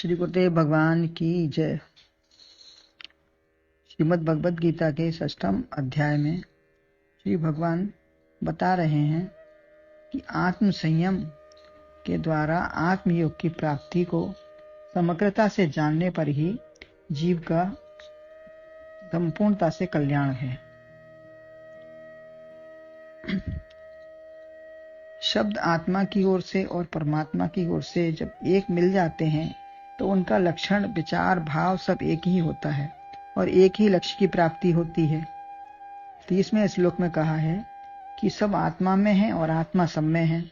श्री गुरुदेव भगवान की जय। श्रीमद् भगवद गीता के 6वें अध्याय में श्री भगवान बता रहे हैं कि आत्म संयम के द्वारा आत्मयोग की प्राप्ति को समग्रता से जानने पर ही जीव का संपूर्णता से कल्याण है। शब्द आत्मा की ओर से और परमात्मा की ओर से जब एक मिल जाते हैं तो उनका लक्षण, विचार, भाव सब एक ही होता है और एक ही लक्ष्य की प्राप्ति होती है। 30वें श्लोक में कहा है कि सब आत्मा में है और आत्मा सब में है।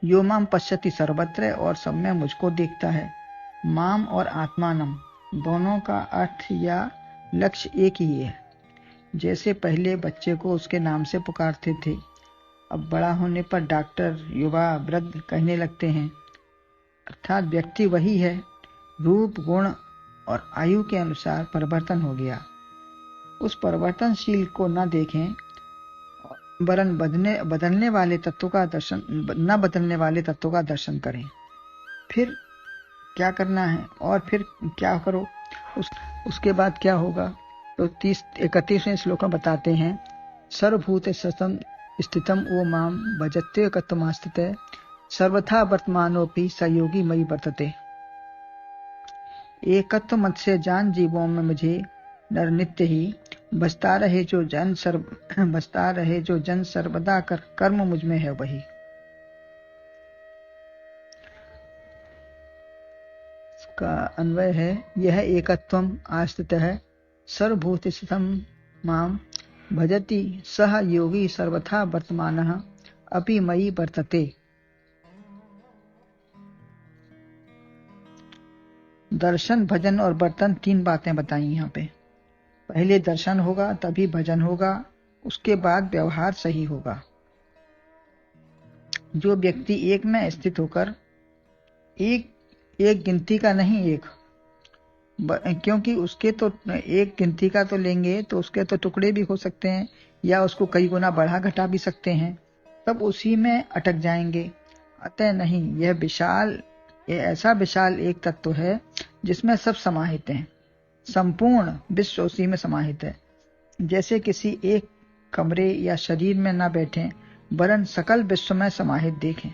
यो माम पश्यति सर्वत्र, और सब में मुझको देखता है। माम और आत्मानम दोनों का अर्थ या लक्ष्य एक ही है। जैसे पहले बच्चे को उसके नाम से पुकारते थे, अब बड़ा होने पर डॉक्टर, युवा, वृद्ध कहने लगते हैं। अर्थात व्यक्ति वही है, रूप, गुण और आयु के अनुसार परिवर्तन हो गया। उस परिवर्तनशील को न देखें, वरन बदलने वाले तत्वों का दर्शन करें। फिर क्या करना है और फिर क्या करो, उसके बाद क्या होगा। तो 31वें श्लोक में बताते हैं, सर्वभूत स्थितम ओ माम भजते कत्वमास्थिते सर्वथा वर्तमानोपि सहयोगी मई वर्तते। एकत्व मत से जान जीवों में मुझे नर नित्य ही बसता रहे जो जन सर्वदा कर्म मुझ में है वही। इसका अन्वय है, यह एकत्वम आस्थित है सर्वभूत स्थितम माम भजति सह योगी सर्वथा वर्तमानः अपि मयि वर्तते। दर्शन, भजन और बर्तन, 3 बातें बताई यहाँ पे। पहले दर्शन होगा तभी भजन होगा, उसके बाद व्यवहार सही होगा। जो व्यक्ति एक में स्थित होकर एक गिनती का नहीं, क्योंकि उसके तो एक गिनती का तो लेंगे तो उसके तो टुकड़े भी हो सकते हैं या उसको कई गुना बढ़ा घटा भी सकते हैं, तब उसी में अटक जाएंगे। अतः नहीं, यह ऐसा विशाल एक तत्व है जिसमें सब समाहित हैं। संपूर्ण विश्व उसी में समाहित है। जैसे किसी एक कमरे या शरीर में न बैठें, वरन सकल विश्व में समाहित देखें।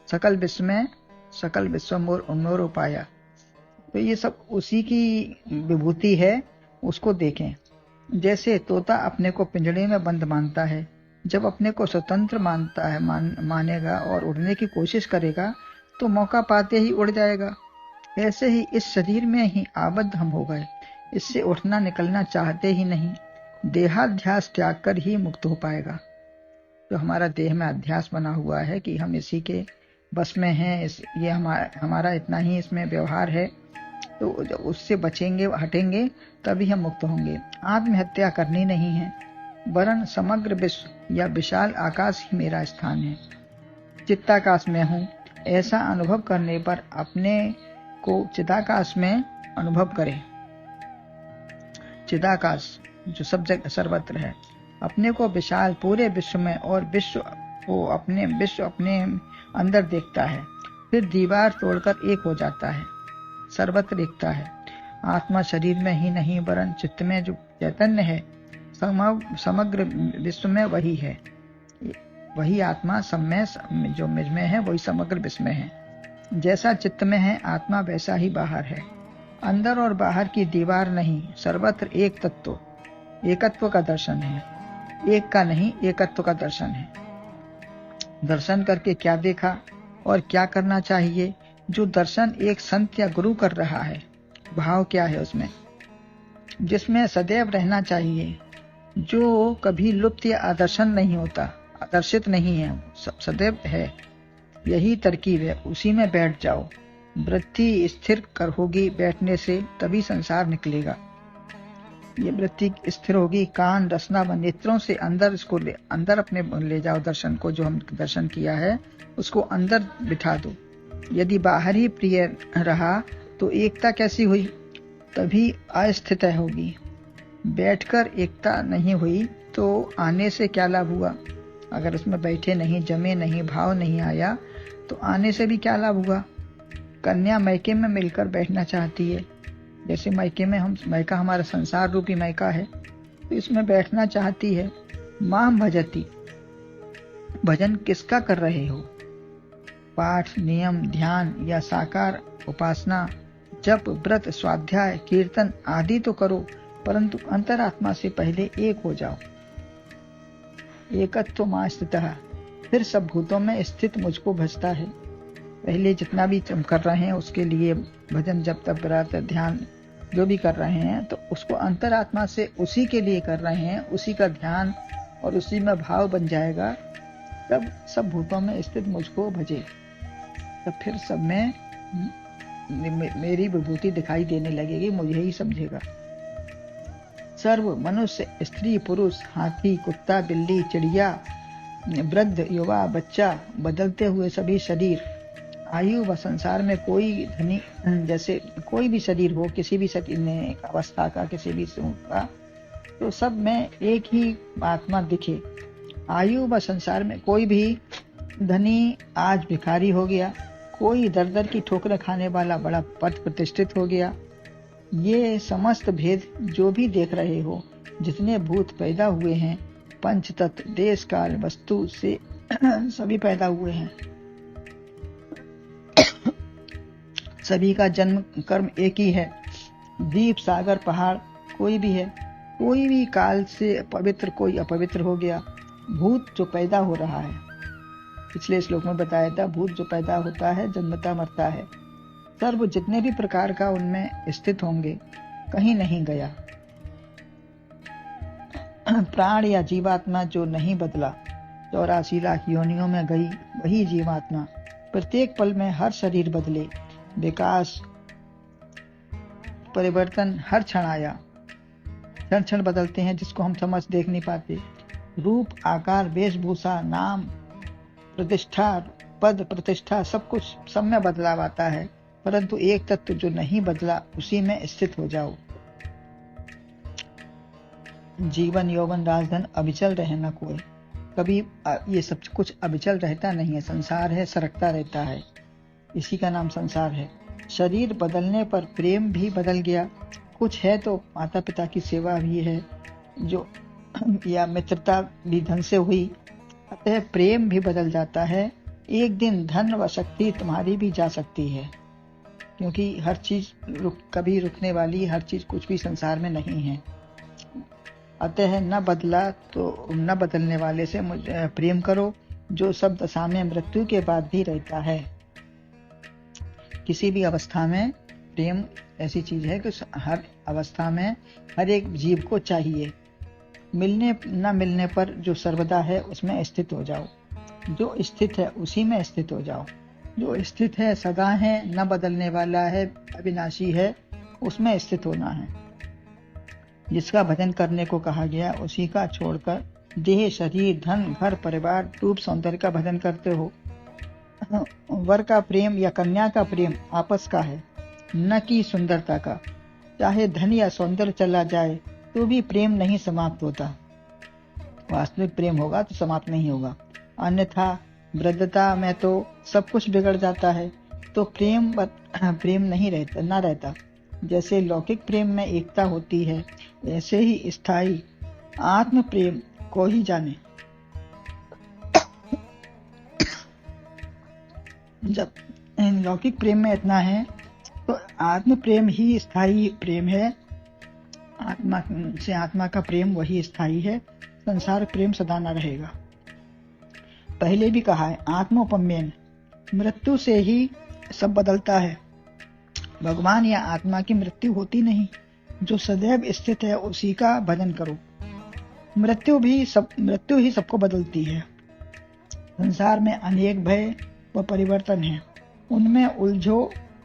सकल विश्व मोर उपाया, तो ये सब उसी की विभूति है, उसको देखें। जैसे तोता अपने को पिंजड़े में बंद मानता है, जब अपने को स्वतंत्र मानेगा और उड़ने की कोशिश करेगा तो मौका पाते ही उड़ जाएगा। ऐसे ही इस शरीर में ही आबद्ध हम हो गए, इससे उठना निकलना चाहते ही नहीं। देहाध्यास त्याग कर ही मुक्त हो पाएगा। तो हमारा देह में अध्यास बना हुआ है कि हम इसी के बस में हैं, ये हमारा इतना ही इसमें व्यवहार है, तो उससे बचेंगे, हटेंगे, तभी हम मुक्त होंगे। आत्महत्या करनी नहीं है, वरन समग्र विश्व या विशाल आकाश ही मेरा स्थान है। चित्ताकाश में हूँ, ऐसा अनुभव करने पर अपने को चिदाकाश में अनुभव करें। चिदाकाश जो सब जगह सर्वत्र है, अपने को विशाल पूरे विश्व में और विश्व अपने अंदर देखता है। फिर दीवार तोड़कर एक हो जाता है, सर्वत्र दिखता है। आत्मा शरीर में ही नहीं वरन चित्त में जो चैतन्य है, समग्र विश्व में वही है। वही आत्मा सब में जो मुझ में है, वही समग्र विश्व में है। जैसा चित्त में है आत्मा, वैसा ही बाहर है। अंदर और बाहर की दीवार नहीं, सर्वत्र एक तत्व, एकत्व का दर्शन है। एक का नहीं, एकत्व का दर्शन है। दर्शन करके क्या देखा और क्या करना चाहिए? जो दर्शन एक संत या गुरु कर रहा है, भाव क्या है उसमें, जिसमें सदैव रहना चाहिए, जो कभी लुप्त या आदर्शन नहीं होता, आदर्शित नहीं है, सदैव है। यही तरकीब है, उसी में बैठ जाओ। वृत्ति स्थिर कर होगी बैठने से, तभी संसार निकलेगा। ये वृत्ति स्थिर होगी, कान, रसना व नेत्रों से अंदर अपने ले जाओ दर्शन को। जो हम दर्शन किया है उसको अंदर बिठा दो। यदि बाहर ही प्रिय रहा तो एकता कैसी हुई? तभी अस्थित होगी। बैठकर एकता नहीं हुई तो आने से क्या लाभ हुआ? अगर उसमें बैठे नहीं, जमे नहीं, भाव नहीं आया, तो आने से भी क्या लाभ हुआ? कन्या मैके में मिलकर बैठना चाहती है। जैसे मैके में मैका हमारा संसार रूपी मैका है, तो इसमें बैठना चाहती है। माम भजती, भजन किसका कर रहे हो? पाठ, नियम, ध्यान या साकार उपासना, जप, व्रत, स्वाध्याय, कीर्तन आदि तो करो, परंतु अंतरात्मा से पहले एक हो जाओ। एकत्व मां स्थितः, फिर सब भूतों में स्थित मुझको भजता है। पहले जितना भी हम कर रहे हैं उसके लिए भजन, जप, तप, व्रत, ध्यान जो भी कर रहे हैं, तो उसको अंतरात्मा से उसी के लिए कर रहे हैं, उसी का ध्यान और उसी में भाव बन जाएगा। तब सब भूतों में स्थित मुझको भजे, तब फिर सब में मेरी विभूति दिखाई देने लगेगी, मुझे ही समझेगा। सर्व मनुष्य, स्त्री, पुरुष, हाथी, कुत्ता, बिल्ली, चिड़िया, वृद्ध, युवा, बच्चा, बदलते हुए सभी शरीर, आयु व संसार में कोई धनी, जैसे कोई भी शरीर हो, किसी भी अवस्था का, किसी भी का, तो सब में एक ही आत्मा दिखे। आयु व संसार में कोई भी धनी आज भिखारी हो गया, कोई दर दर की ठोकरें खाने वाला बड़ा पद प्रतिष्ठित हो गया। ये समस्त भेद जो भी देख रहे हो, जितने भूत पैदा हुए हैं, पंच तत्व, देश काल, वस्तु से सभी पैदा हुए हैं। सभी का जन्म कर्म एक ही है। द्वीप, सागर, पहाड़ कोई भी है, कोई भी काल से पवित्र, कोई अपवित्र हो गया। भूत जो पैदा हो रहा है, पिछले श्लोक में बताया था, भूत जो पैदा होता है जन्मता मरता है। सर्व जितने भी प्रकार का उनमें स्थित होंगे, कहीं नहीं गया। प्राण या जीवात्मा जो नहीं बदला, 84 लाख योनियों में गई वही जीवात्मा। प्रत्येक पल में हर शरीर बदले, विकास परिवर्तन हर क्षण आया। क्षण क्षण बदलते हैं, जिसको हम समझ देख नहीं पाते। रूप, आकार, वेशभूषा, नाम, प्रतिष्ठा, पद, प्रतिष्ठा, सब कुछ, सब में बदलाव आता है, परंतु एक तत्व जो नहीं बदला उसी में स्थित हो जाओ। जीवन, यौवन, राजधन अविचल रहे न कोई। कभी ये सब कुछ अविचल रहता नहीं है। संसार है, सरकता रहता है, इसी का नाम संसार है। शरीर बदलने पर प्रेम भी बदल गया। कुछ है तो माता पिता की सेवा भी है, जो या मित्रता भी धन से हुई, अतः प्रेम भी बदल जाता है। एक दिन धन व शक्ति तुम्हारी भी जा सकती है, क्योंकि हर चीज कभी रुकने वाली, हर चीज कुछ भी संसार में नहीं है। अतः न बदला तो न बदलने वाले से प्रेम करो, जो सब दशा में मृत्यु के बाद भी रहता है। किसी भी अवस्था में प्रेम ऐसी चीज है कि हर अवस्था में हर एक जीव को चाहिए। मिलने न मिलने पर जो सर्वदा है उसमें स्थित हो जाओ। जो स्थित है उसी में स्थित हो जाओ। जो स्थित है, सदा है, न बदलने वाला है, अविनाशी है, उसमें स्थित होना है। जिसका भजन करने को कहा गया उसी का छोड़कर देह, शरीर, धन, घर, परिवार, रूप, सौंदर्य का भजन करते हो। वर का प्रेम या कन्या का प्रेम आपस का है, न कि सुंदरता का। चाहे धन या सौंदर्य चला जाए तो भी प्रेम नहीं समाप्त होता। वास्तविक प्रेम होगा तो समाप्त नहीं होगा, अन्यथा वृद्धता में तो सब कुछ बिगड़ जाता है। तो प्रेम नहीं रहता। जैसे लौकिक प्रेम में एकता होती है, ऐसे ही स्थायी आत्म प्रेम को ही जाने। जब लौकिक प्रेम में इतना है तो आत्म प्रेम ही स्थायी प्रेम है। आत्मा से आत्मा का प्रेम वही स्थायी है। संसार प्रेम सदा न रहेगा। पहले भी कहा है, आत्मोपम्यन, मृत्यु से ही सब बदलता है। भगवान या आत्मा की मृत्यु होती नहीं। जो सदैव स्थित है उसी का भजन करो। मृत्यु ही सबको बदलती है। संसार में अनेक भय व परिवर्तन है, उनमें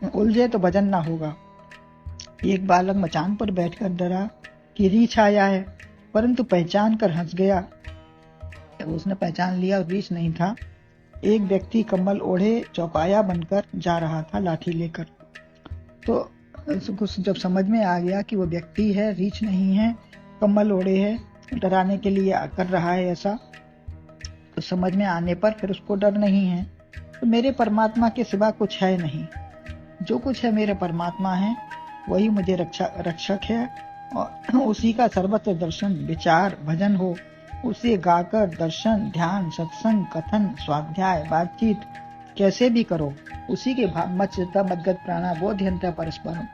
उलझे तो भजन ना होगा। एक बालक मचान पर बैठकर डरा कि रीछ आया है, परंतु पहचान कर हंस गया। उसने पहचान लिया रीछ नहीं था। एक व्यक्ति कम्बल ओढ़े चौपाया बनकर जा रहा था लाठी लेकर। तो कुछ जब समझ में आ गया कि वो व्यक्ति है, रीछ नहीं है, कम्बल ओढ़े है, डराने के लिए कर रहा है ऐसा, तो समझ में आने पर फिर उसको डर नहीं है। तो मेरे परमात्मा के सिवा कुछ है नहीं। जो कुछ है मेरे परमात्मा है, वही मुझे रक्षक है, और उसी का सर्वत्र दर्शन विचार भजन हो, उसे गाकर दर्शन ध्यान सत्संग कथन स्वाध्याय बातचीत कैसे भी करो, उसी के भाव मत चित्ता मद्गत प्राणा बोध्यंत परस्परम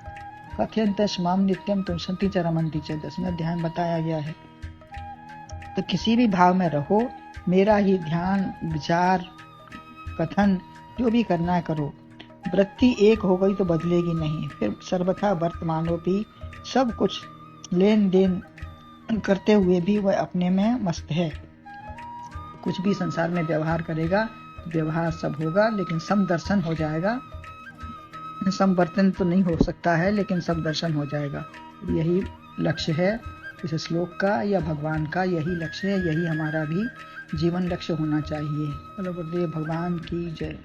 कथयंत स्माम नित्यम तुम संति च रमंति च। 10वें अध्याय बताया गया है। तो किसी भी भाव में रहो, मेरा ही ध्यान विचार कथन जो भी करना है करो। वृत्ति एक हो गई तो बदलेगी नहीं, फिर सर्वथा वर्तमानोपी सब कुछ लेन देन करते हुए भी वह अपने में मस्त है। कुछ भी संसार में व्यवहार करेगा, व्यवहार सब होगा, लेकिन समदर्शन हो जाएगा। समवर्तन तो नहीं हो सकता है, लेकिन सब दर्शन हो जाएगा। यही लक्ष्य है इस श्लोक का या भगवान का, यही लक्ष्य है, यही हमारा भी जीवन लक्ष्य होना चाहिए। बोलो गुरुदेव भगवान की जय।